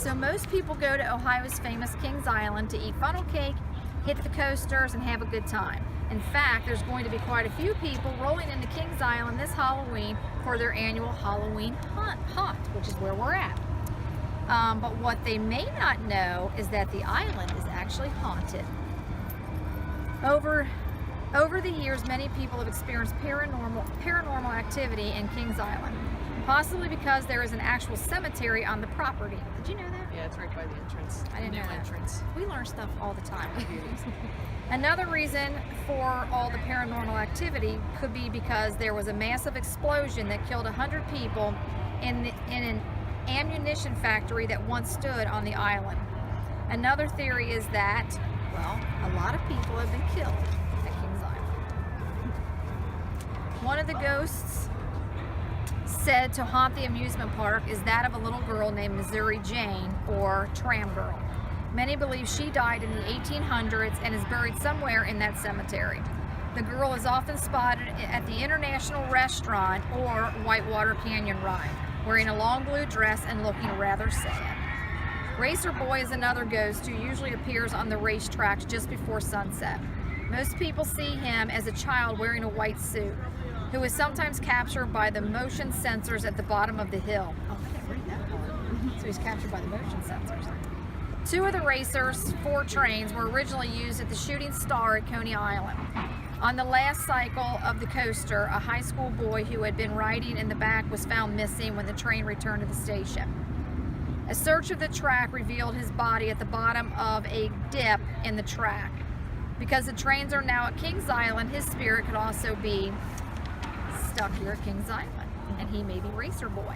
So most people go to Ohio's famous Kings Island to eat funnel cake, hit the coasters, and have a good time. In fact, there's going to be quite a few people rolling into Kings Island this Halloween for their annual Halloween haunt, which is where we're at. But what they may not know is that the island is actually haunted. Over the years, many people have experienced paranormal activity in Kings Island, possibly because there is an actual cemetery on the property. Did you know that? Yeah, it's right by the entrance. I didn't know that. Entrance. We learn stuff all the time with beauties. Another reason for all the paranormal activity could be because there was a massive explosion that killed 100 people in an ammunition factory that once stood on the island. Another theory is that, well, a lot of people have been killed at Kings Island. One of the ghosts said to haunt the amusement park is that of a little girl named Missouri Jane, or Tram Girl. Many believe she died in the 1800s and is buried somewhere in that cemetery. The girl is often spotted at the International Restaurant or Whitewater Canyon ride, wearing a long blue dress and looking rather sad. Racer Boy is another ghost who usually appears on the racetracks just before sunset. Most people see him as a child wearing a white suit, who is sometimes captured by the motion sensors at the bottom of the hill. Oh, I didn't read that part. So he's captured by the motion sensors. Two of the Racer's 4 trains were originally used at the Shooting Star at Coney Island. On the last cycle of the coaster, a high school boy who had been riding in the back was found missing when the train returned to the station. A search of the track revealed his body at the bottom of a dip in the track. Because the trains are now at Kings Island, his spirit could also be stuck here at Kings Island, and he may be Racer Boy.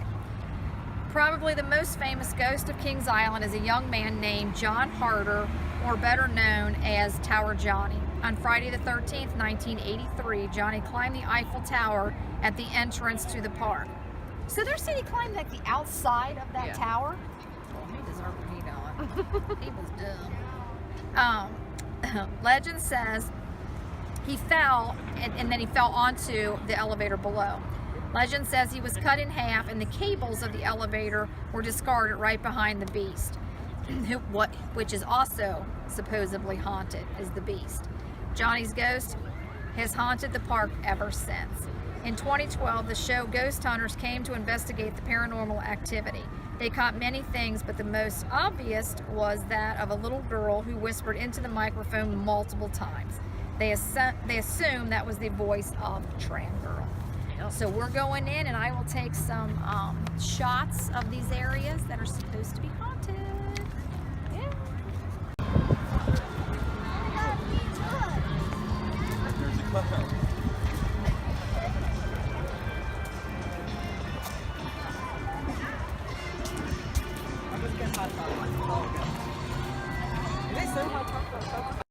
Probably the most famous ghost of Kings Island is a young man named John Harder, or better known as Tower Johnny. On Friday the 13th, 1983, Johnny climbed the Eiffel Tower at the entrance to the park. So they're saying he climbed like the outside of that tower? Well, he deserved what he done. He was dumb. Legend says he fell, and then he fell onto the elevator below. Legend says he was cut in half and the cables of the elevator were discarded right behind the beast, which is also supposedly haunted, is the beast. Johnny's ghost has haunted the park ever since. In 2012, the show Ghost Hunters came to investigate the paranormal activity. They caught many things, but the most obvious was that of a little girl who whispered into the microphone multiple times. They assumed that was the voice of Tram Girl. So we're going in, and I will take some shots of these areas that are supposed to be haunted. Yeah. There's a clubhouse. I'm just getting hot chocolate. Do they serve hot chocolate?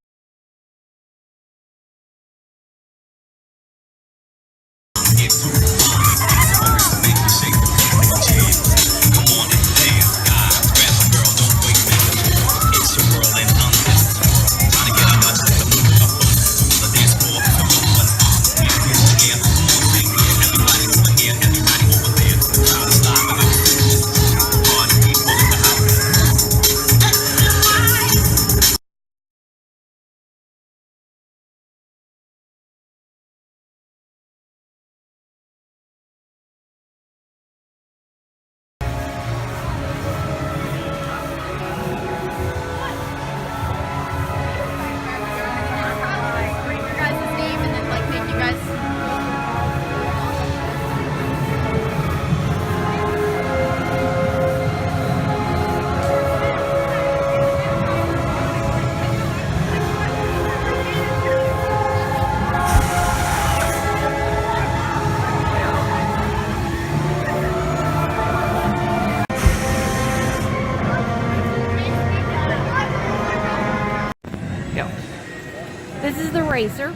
This is the Racer,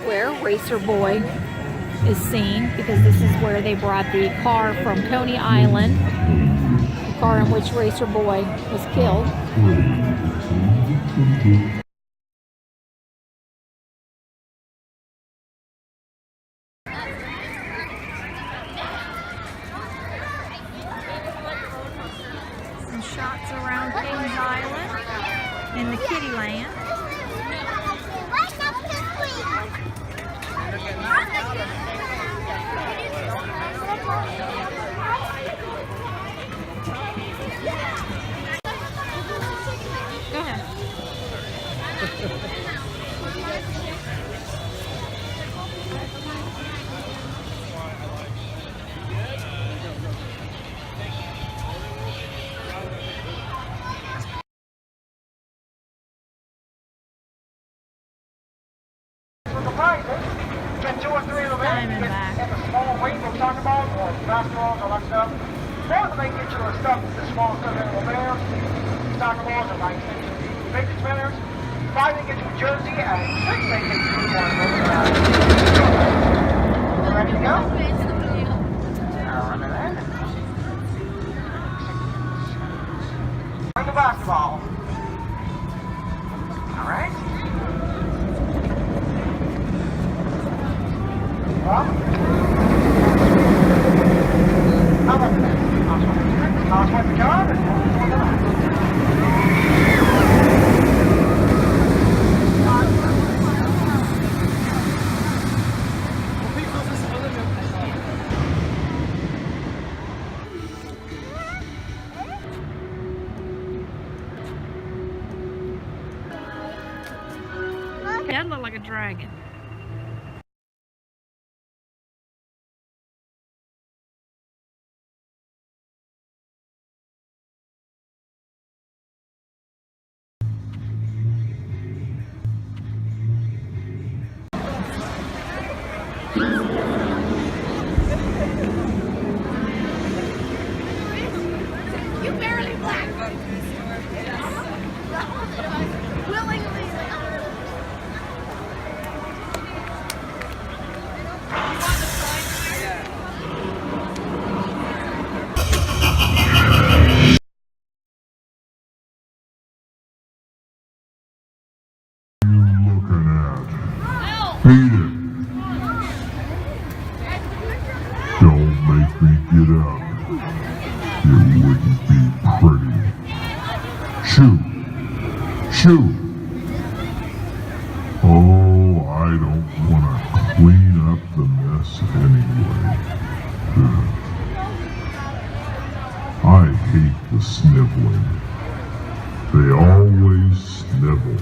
where Racer Boy is seen, because this is where they brought the car from Coney Island, the car in which Racer Boy was killed. shots around Kings Island in the Kitty Land. Go ahead. Get 2 or 3 of them in the small rainbow soccer balls or basketballs, all that stuff. 4 of them may get you the stuff, the small stuff in the bears, soccer balls, or like big spinners. 5 may get you a jersey, and 6 may get you one of those. Ready to go? Bring the basketball. All right. Well, how about that? I'll swipe the card That looked like a dragon. You barely black. Willingly. Beat it. Don't make me get up. It wouldn't be pretty. Shoot. Shoot. Oh, I don't want to clean up the mess anyway. I hate the sniveling. They always snivel.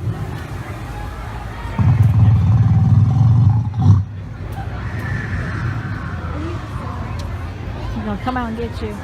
I'm gonna come out and get you.